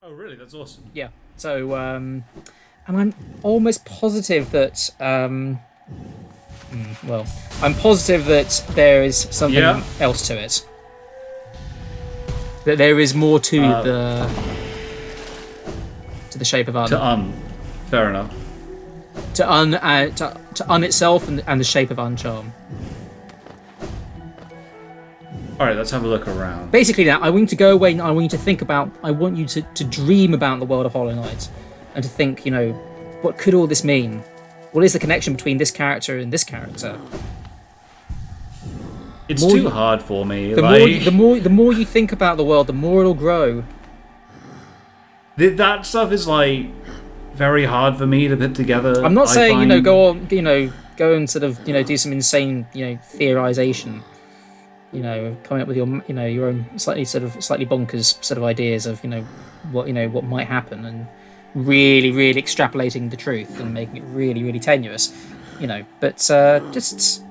Oh, really? That's awesome. Yeah. So, and I'm almost positive that, well, I'm positive that there is something Yeah. else to it. That there is more Uh, to the shape of to Un, fair enough. to Un itself and the shape of Uncharm. All right, let's have a look around. Basically, now I want you to go away and I want you to think about. I want you to dream about the world of Hollow Knight, and to think, what could all this mean? What is the connection between this character and this character? It's More too you- hard for me. The more you think about the world, the more it'll grow. That stuff is like very hard for me to put together. I'm not I saying find. go and sort of do some insane theorization. Coming up with your own slightly bonkers sort of ideas of what might happen, and really really extrapolating the truth and making it really really tenuous. But just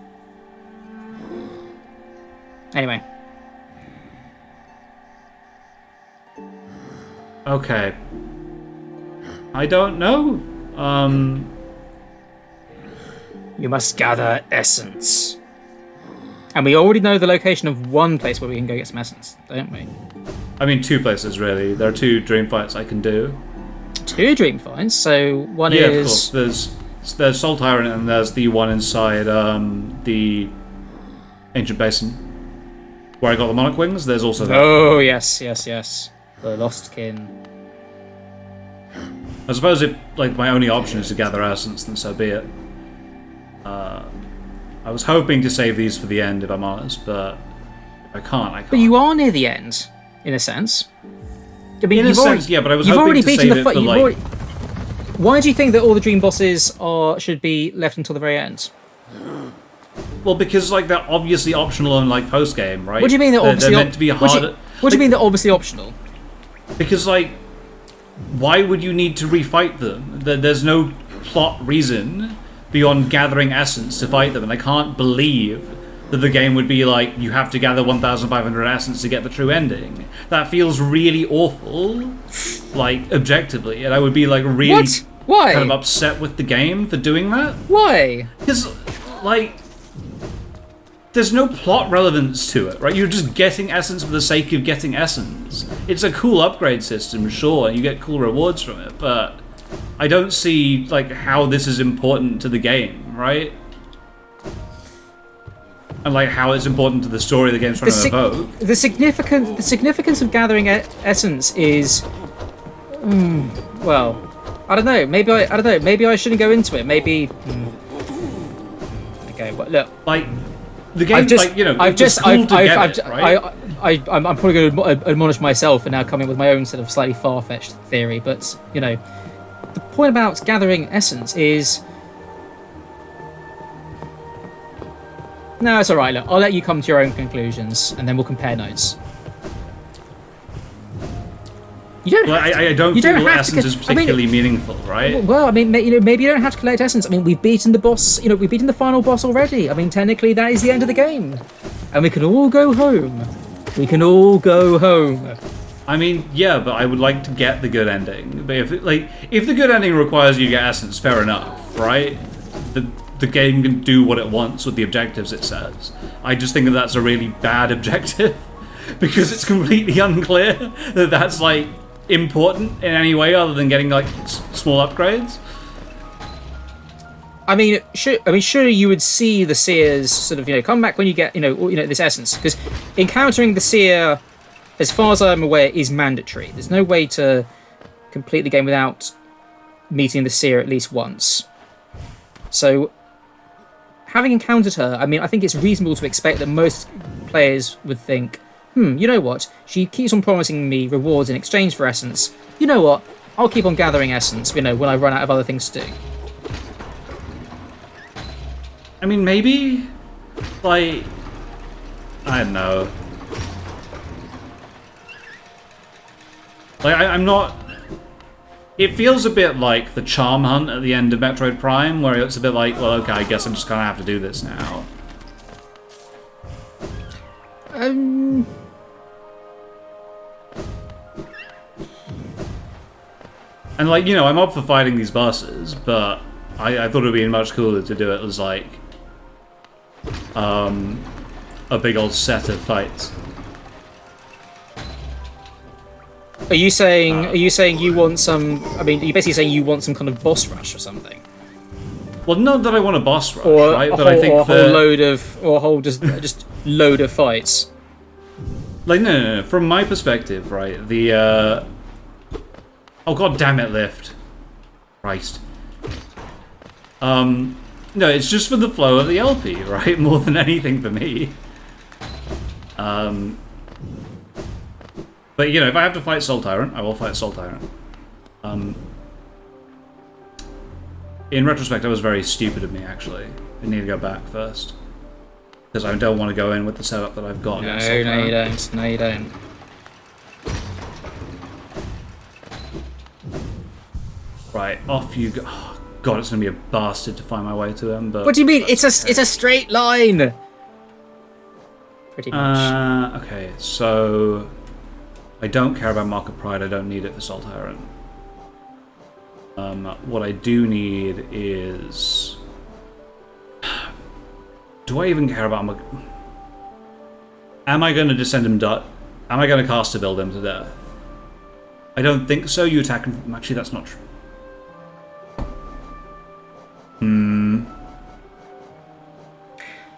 anyway. Okay. I don't know. You must gather essence. And we already know the location of one place where we can go get some essence, don't we? I mean, two places really. There are two dream fights I can do. Two dream finds. So one Yeah, is of course. There's Soul Tyrant and there's the one inside the Ancient Basin where I got the Monarch Wings. There's also that. Oh yes, yes, yes. The Lost Kin. I suppose if like my only option is to gather essence, then so be it. I was hoping to save these for the end, if I'm honest, but if I can't. I can't. But you are near the end, in a sense. I mean, In a sense, yeah, but I was you've hoping already to beaten save the it fight. for like. Why do you think that all the dream bosses should be left until the very end? Well, because like they're obviously optional in like post game, right? What do you mean they're obviously They're meant to be harder. What do you mean they're obviously optional? Because like, why would you need to refight them? There's no plot reason beyond gathering essence to fight them, and I can't believe that the game would be like, you have to gather 1,500 essence to get the true ending. That feels really awful, like objectively, and I would be like really What? Why? kind of upset with the game for doing that. Why? Because, like, there's no plot relevance to it, right? You're just getting essence for the sake of getting essence. It's a cool upgrade system, sure, and you get cool rewards from it, but I don't see, like, how this is important to the game, right? And, like, how it's important to the story the game's trying to evoke. The significance of gathering essence is, well, I don't know. Maybe I don't know. Maybe I shouldn't go into it. Maybe. Okay, but look. Like, the game, I'm probably going to admonish myself for now coming with my own sort of slightly far-fetched theory, but the point about gathering essence is. No, it's all right. Look, I'll let you come to your own conclusions, and then we'll compare notes. You don't. Well, I don't you feel don't have essence to, is particularly meaningful, right? Well, I mean, maybe you don't have to collect essence. I mean, we've beaten the boss. We've beaten the final boss already. I mean, technically, that is the end of the game, and we can all go home. We can all go home. I mean, yeah, but I would like to get the good ending. But if the good ending requires you to get essence, fair enough, right? The game can do what it wants with the objectives it says. I just think that that's a really bad objective because it's completely unclear that that's like important in any way other than getting like small upgrades. I mean, surely you would see the seers sort of come back when you get this essence, because encountering the seer, as far as I'm aware, is mandatory. There's no way to complete the game without meeting the seer at least once. So, having encountered her, I mean, I think it's reasonable to expect that most players would think, you know what? She keeps on promising me rewards in exchange for essence. You know what? I'll keep on gathering essence, when I run out of other things to do. I mean, maybe, like, I don't know. Like, I'm not... It feels a bit like the charm hunt at the end of Metroid Prime, where it's a bit like, well, okay, I guess I'm just gonna have to do this now. And like, I'm up for fighting these bosses, but I thought it would be much cooler to do it as like a big old set of fights. Are you saying you want some? I mean, are you basically saying you want some kind of boss rush or something, Well, not that I want a boss rush, or right? a But whole, I think or a whole load of, or a whole just load of fights. like no. From my perspective, right? The oh god damn it, lift, Christ. No, it's just for the flow of the LP, right? More than anything for me. But if I have to fight Soul Tyrant, I will fight Soul Tyrant. In retrospect, that was very stupid of me, actually. I need to go back first. Because I don't want to go in with the setup that I've got. No, you don't. No, you don't. Right, off you go. Oh, God, it's going to be a bastard to find my way to him, but... What do you mean? It's a straight line. Pretty much. Okay, so... I don't care about Mark of Pride, I don't need it for Soul Tyrant. What I do need is... Do I even care about Am I going to descend him Am I going to cast to build him to death? I don't think so. You attack him... Actually, that's not true.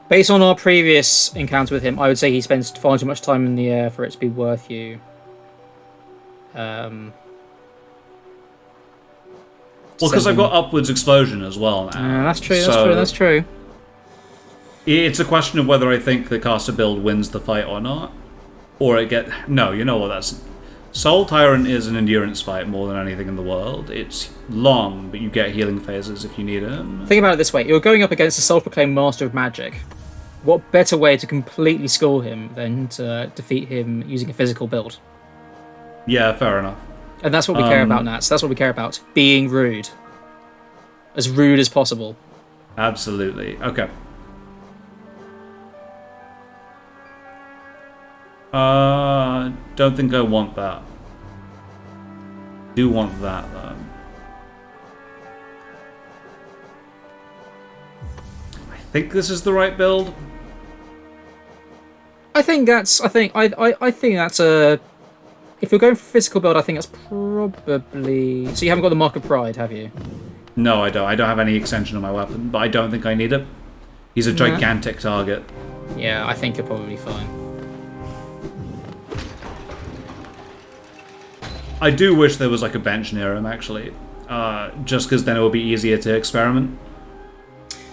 Based on our previous encounter with him, I would say he spends far too much time in the air for it to be worth you. Well, because I've got upwards explosion as well now. That's true. That's true. It's a question of whether I think the caster build wins the fight or not, or it get. No, you know what? That's Soul Tyrant is an endurance fight more than anything in the world. It's long, but you get healing phases if you need them. Think about it this way: you're going up against a self-proclaimed master of magic. What better way to completely school him than to defeat him using a physical build? Yeah, fair enough. And that's what we care about, Nats. That's what we care about. Being rude. As rude as possible. Absolutely. Okay. Don't think I want that. Do want that, though. I think this is the right build. I think that's a... If you're going for physical build, I think that's probably... So you haven't got the Mark of Pride, have you? No, I don't. I don't have any extension on my weapon, but I don't think I need it. He's a gigantic target. Yeah, I think you're probably fine. I do wish there was like a bench near him, actually. Just because then it would be easier to experiment.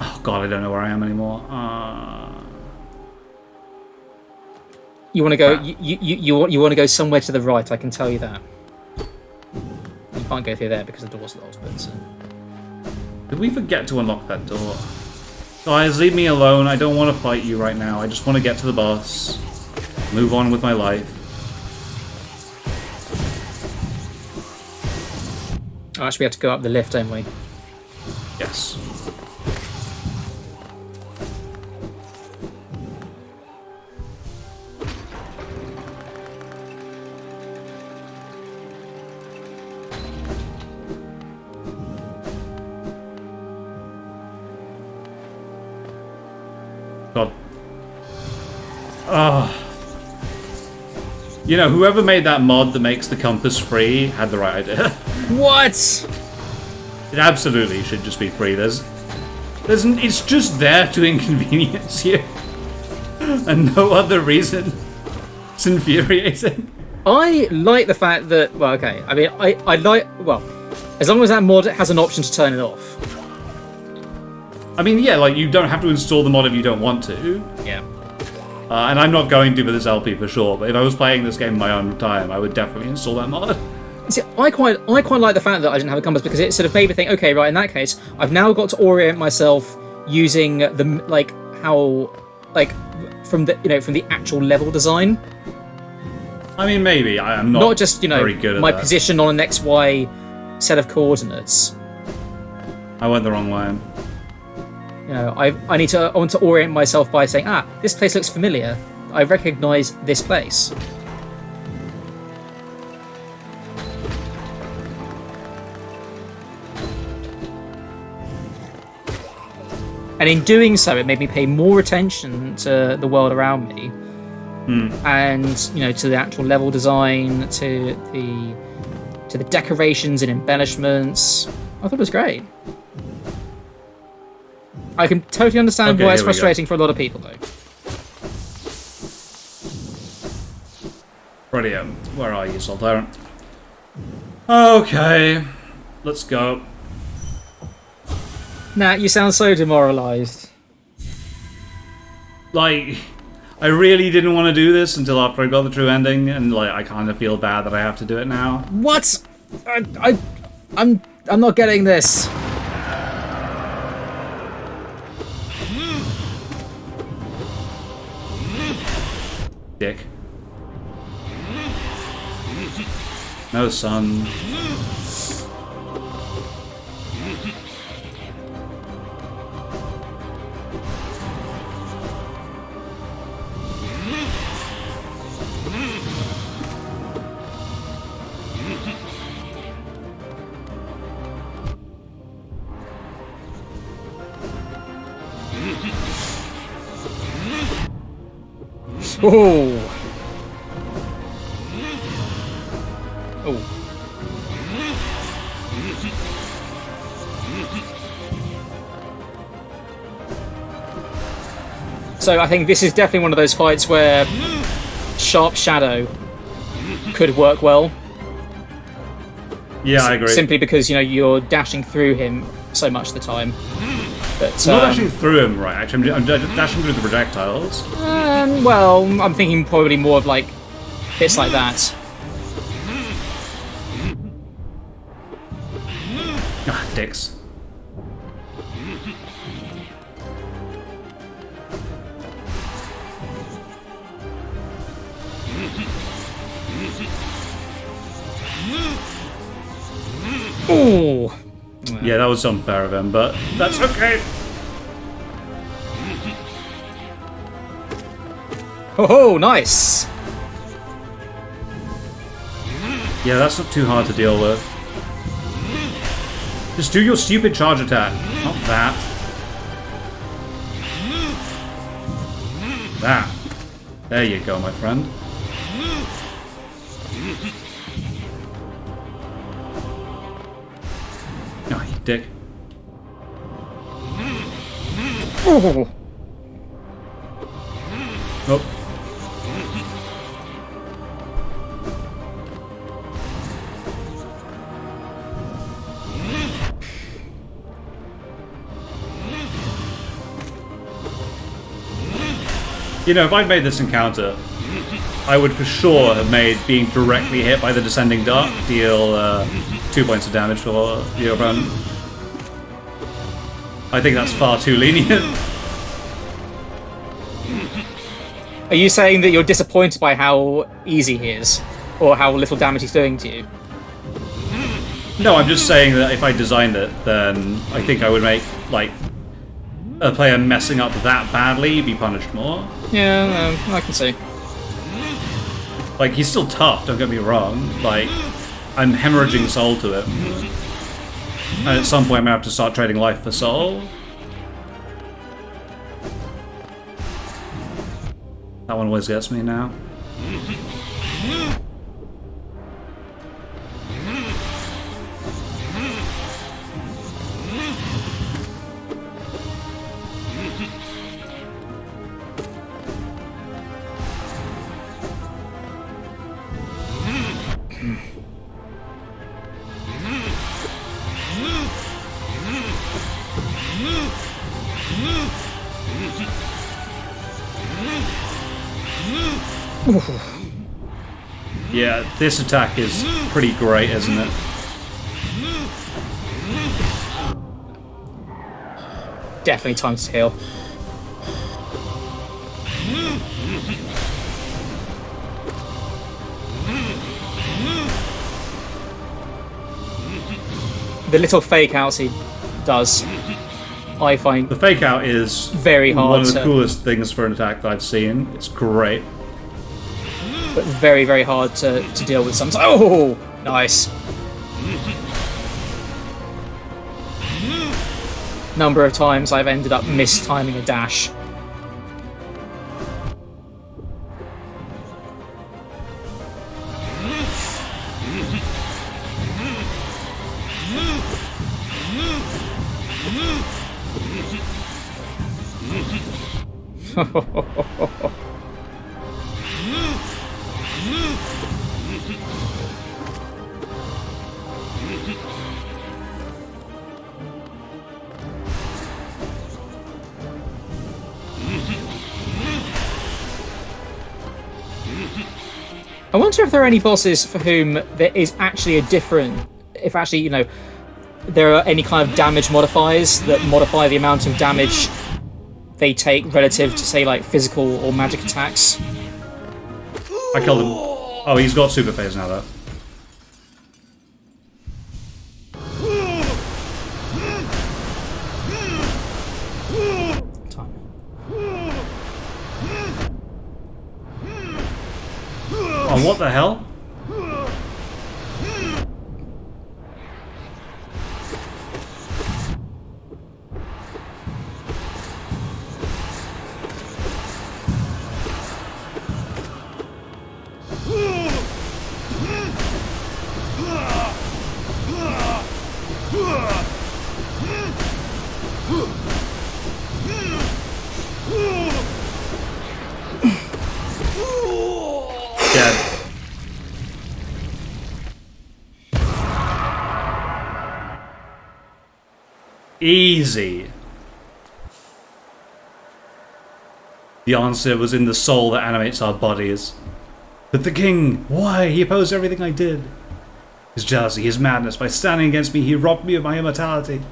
Oh god, I don't know where I am anymore. You want to go? You want to go somewhere to the right? I can tell you that. You can't go through there because the door's locked. But did we forget to unlock that door? Guys, leave me alone. I don't want to fight you right now. I just want to get to the boss. Move on with my life. Oh, actually, we have to go up the lift, don't we? Yes. God. You know, whoever made that mod that makes the compass free had the right idea. What? It absolutely should just be free. It's just there to inconvenience you. And no other reason. It's infuriating. I like the fact that... Well, okay. I mean, I like... Well, as long as that mod has an option to turn it off. I mean, yeah, like, you don't have to install the mod if you don't want to. Yeah. And I'm not going to for this LP for sure, but if I was playing this game in my own time, I would definitely install that mod. See, I quite like the fact that I didn't have a compass because it sort of made me think, okay, right, in that case, I've now got to orient myself using the, like, how, like, from the actual level design. I mean, maybe. I'm not just, very good at my that. position on an XY set of coordinates. I went the wrong way. I want to orient myself by saying, this place looks familiar. I recognise this place. And in doing so, it made me pay more attention to the world around me, and to the actual level design, to the decorations and embellishments. I thought it was great. I can totally understand why it's frustrating for a lot of people, though. Brilliant. Where are you, Solitaire? Okay, let's go. Nat, you sound so demoralized. Like, I really didn't want to do this until after I got the true ending, and like, I kind of feel bad that I have to do it now. What? I'm not getting this. Dick. No, son. Oh. Oh. So I think this is definitely one of those fights where Sharp Shadow could work well. Yeah, I agree. Simply because you're dashing through him so much of the time. But I'm not dashing through him, right? Actually, I'm dashing through the projectiles. Well, I'm thinking probably more of like bits like that. Ah, dicks. Ooh. Yeah, that was unfair of him, but that's okay. Oh, nice. Yeah, that's not too hard to deal with. Just do your stupid charge attack. Not that. That. There you go, my friend. Oh, you dick. Oh. Nope. If I'd made this encounter, I would for sure have made being directly hit by the descending dart deal 2 points of damage for your opponent. I think that's far too lenient. Are you saying that you're disappointed by how easy he is? Or how little damage he's doing to you? No, I'm just saying that if I designed it, then I think I would make, like, a player messing up that badly be punished more. Yeah, I can see. Like, he's still tough, don't get me wrong. Like, I'm hemorrhaging soul to him. And at some point I'm gonna have to start trading life for soul. That one always gets me now. Yeah, this attack is pretty great, isn't it? Definitely time to heal. The little fake outs he does, I find The fake out is very hard one of the to- coolest things for an attack that I've seen. It's great. but very, very hard to deal with sometimes. Oh, nice. number of times I've ended up mistiming a dash. I wonder if there are any bosses for whom there is actually a different... If actually, you know, there are any kind of damage modifiers that modify the amount of damage they take relative to, say, like, physical or magic attacks. I killed him. Oh, he's got super phase now, though. Time. Oh, what the hell? Dead. Easy. The answer was in the soul that animates our bodies. But the king, why? He opposed everything I did. His jealousy, his madness, by standing against me, he robbed me of my immortality.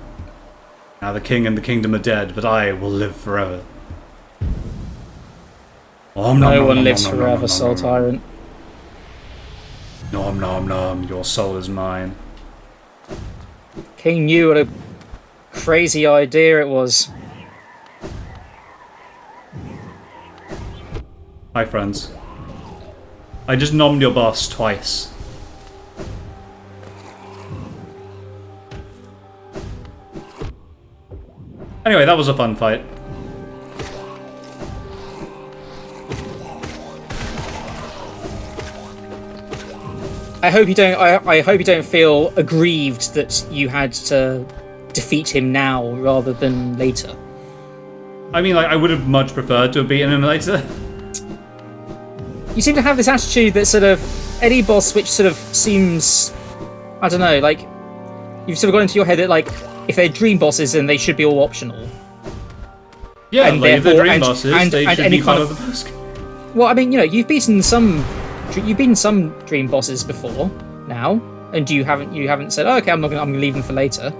Now the king and the kingdom are dead, but I will live forever. No one lives forever, Soul Tyrant. Nom nom nom, your soul is mine. King knew what a crazy idea it was. Hi, friends. I just nommed your boss twice. Anyway, that was a fun fight. I hope you don't. I hope you don't feel aggrieved that you had to defeat him now rather than later. I mean, like, I would have much preferred to have beaten him later. You seem to have this attitude that sort of any boss which sort of seems, I don't know, like you've sort of got into your head that like if they're dream bosses then they should be all optional. Yeah, and like if they're therefore- dream bosses, they should any be kind part of- of the boss. Well, I mean, you know, you've beaten some dream bosses before now, and you haven't said, oh, okay, I'm gonna leave them for later.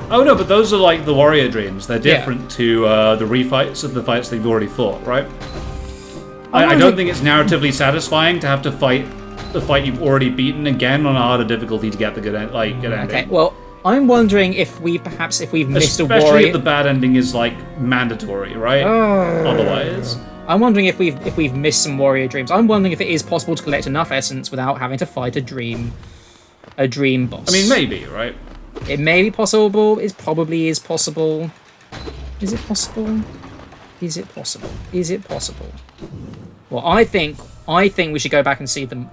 Oh no, but those are like the warrior dreams. They're different to the refights of the fights they've already fought, right? I don't think it's narratively satisfying to have to fight the fight you've already beaten again on a harder difficulty to get the good ending. Okay, well, I'm wondering if we've missed a Especially warrior. if the bad ending is like mandatory, right? Otherwise, I'm wondering if we've missed some warrior dreams. I'm wondering if it is possible to collect enough essence without having to fight a dream boss. I mean, maybe, right? It may be possible. It probably is possible. Is it possible? Is it possible? Is it possible? Well, I think we should go back and see them.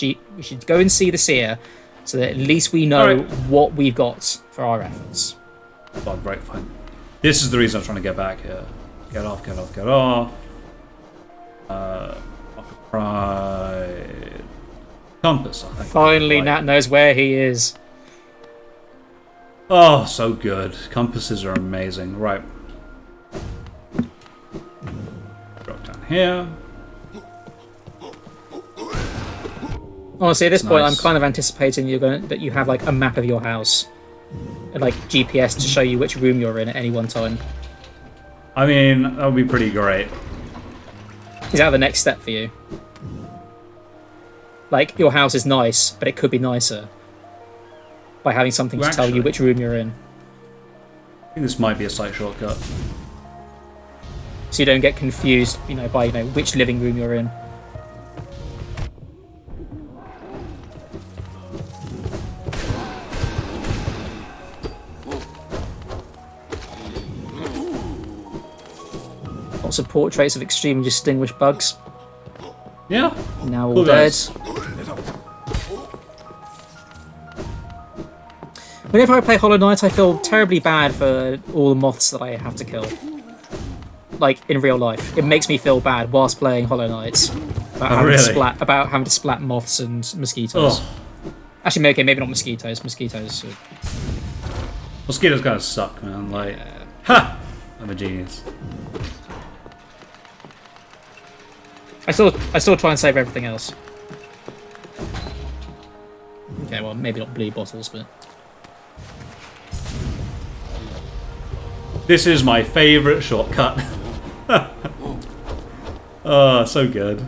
We should go and see the seer, so that at least we know what we've got for our efforts. Oh, right, fine. This is the reason I'm trying to get back here. Get off, get off, get off. Pride. Compass, I think. Finally, Right. Nat knows where he is. Oh, so good. Compasses are amazing. Right. Drop down here. Honestly, at this point, Nice. I'm kind of anticipating that you have like a map of your house, and like GPS to show you which room you're in at any one time. I mean, that would be pretty great. Is that the next step for you? Like, your house is nice, but it could be nicer by having something to tell you Actually- which room you're in, I think this might be a slight shortcut. so you don't get confused, by which living room you're in. lots of portraits of extremely distinguished bugs. Yeah. Now all Cool dead. guys. Whenever I play Hollow Knight, I feel terribly bad for all the moths that I have to kill. Like, in real life. It makes me feel bad whilst playing Hollow Knight. About, having to splat moths and mosquitoes. Oh. Actually, okay, maybe not mosquitoes. Mosquitoes. Mosquitoes kind of suck, man. Like, ha! I'm a genius. I still try and save everything else. Okay, well, maybe not blue bottles, but... This is my favourite shortcut. Oh, so good.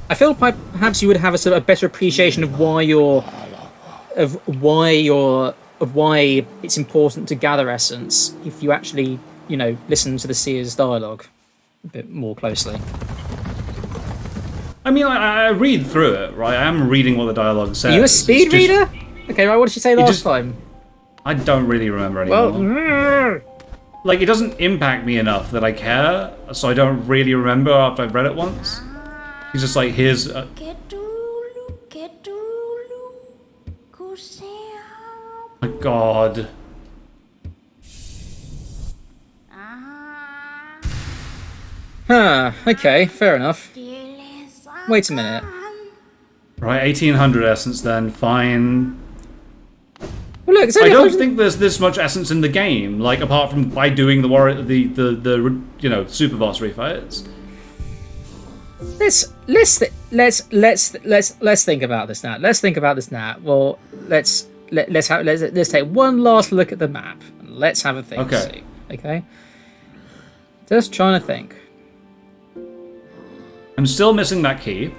I feel perhaps you would have a sort of a better appreciation of why it's important to gather essence if you actually, listen to the seer's dialogue a bit more closely. I mean, I read through it, right? I am reading what the dialogue says. Are you a speed reader? Okay, right, what did she say last time? I don't really remember anymore. Well, like, it doesn't impact me enough that I care, so I don't really remember after I've read it once. He's just like, here's... my god. Okay, fair enough. Wait a minute. Right, 1800 essence then, fine. Well, look, it's I only don't think there's this much essence in the game, like, apart from by doing the super boss refights. Let's think about this now. Let's think about this now. Well, let's take one last look at the map. And let's have a think. Okay. Okay. Just trying to think. I'm still missing that key,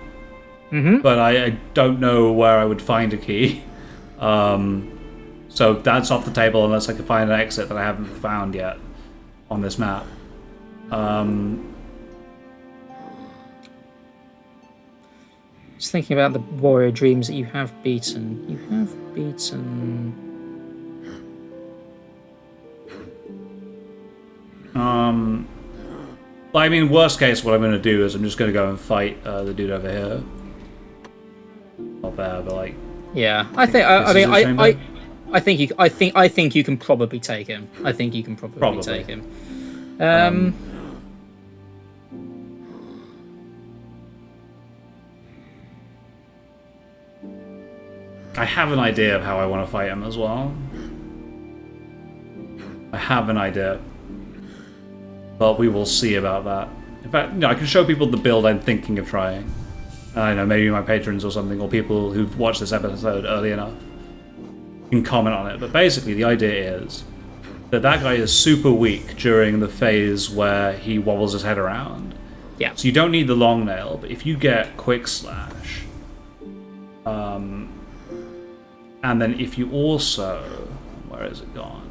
but I don't know where I would find a key. So that's off the table unless I can find an exit that I haven't found yet on this map. Just thinking about the warrior dreams that you have beaten. You have beaten... Well, I mean, worst case, what I'm going to do is I'm just going to go and fight the dude over here. Not there, but like. Yeah, I think you can probably take him. I think you can probably take him. I have an idea of how I want to fight him as well. I have an idea. But we will see about that. In fact, I can show people the build I'm thinking of trying. I don't know, maybe my patrons or something, or people who've watched this episode early enough can comment on it. But basically, the idea is that guy is super weak during the phase where he wobbles his head around. Yeah. So you don't need the long nail, but if you get quick slash, and then if you also, where is it gone?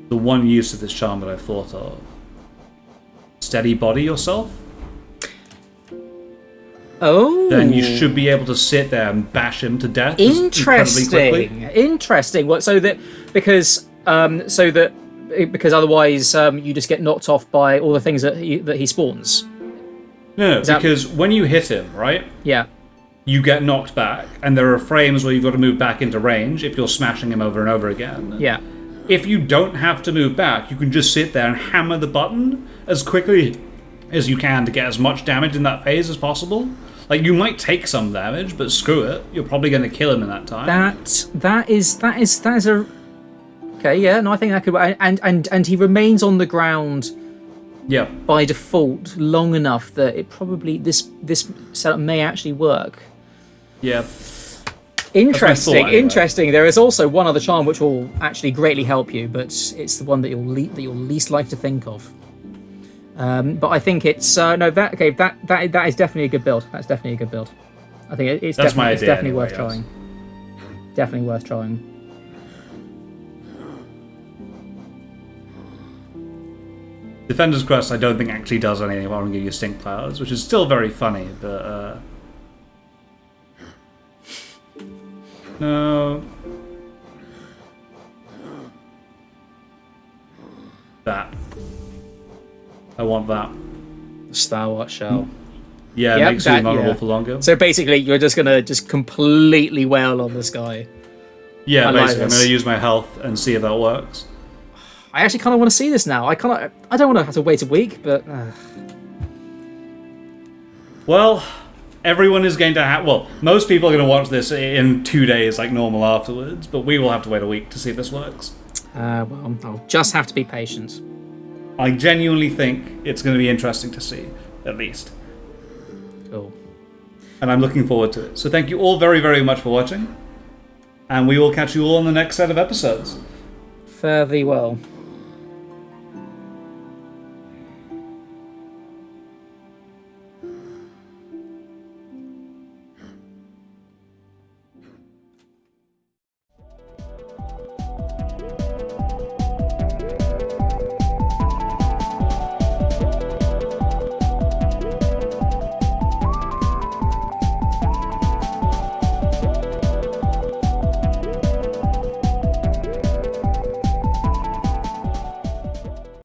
The one use of this charm that I've thought of. Steady body yourself. Oh. Then you should be able to sit there and bash him to death. Interesting. Interesting. What? Because otherwise you just get knocked off by all the things that he spawns. No, because when you hit him, right? Yeah. You get knocked back, and there are frames where you've got to move back into range if you're smashing him over and over again. Yeah. If you don't have to move back, you can just sit there and hammer the button as quickly as you can to get as much damage in that phase as possible. Like, you might take some damage, but screw it. You're probably going to kill him in that time. That is a... Okay, yeah, no, I think that could... And he remains on the ground by default long enough that it probably... This setup may actually work. Yeah. Interesting, anyway. Interesting. There is also one other charm which will actually greatly help you, but it's the one that you'll least like to think of. But I think it's that is definitely a good build. That's definitely a good build. I think it's definitely worth trying. Definitely worth trying. Defender's Crest, I don't think actually does anything apart from give you stink clouds, which is still very funny, but no. That. I want that. The Starwater shell. Yeah, Yep, it makes you that- vulnerable yeah. for longer. So basically, you're just gonna just completely wail on this guy. Yeah, I like basically, I'm this. going to use my health and see if that works. I actually kind of want to see this now. I don't want to have to wait a week, but Well, everyone is going to have... Well, most people are going to watch this in 2 days like normal afterwards, but we will have to wait a week to see if this works. well, I'll just have to be patient. I genuinely think it's going to be interesting to see, at least. Cool. And I'm looking forward to it. So thank you all very, very much for watching, and we will catch you all in the next set of episodes. Fare thee well.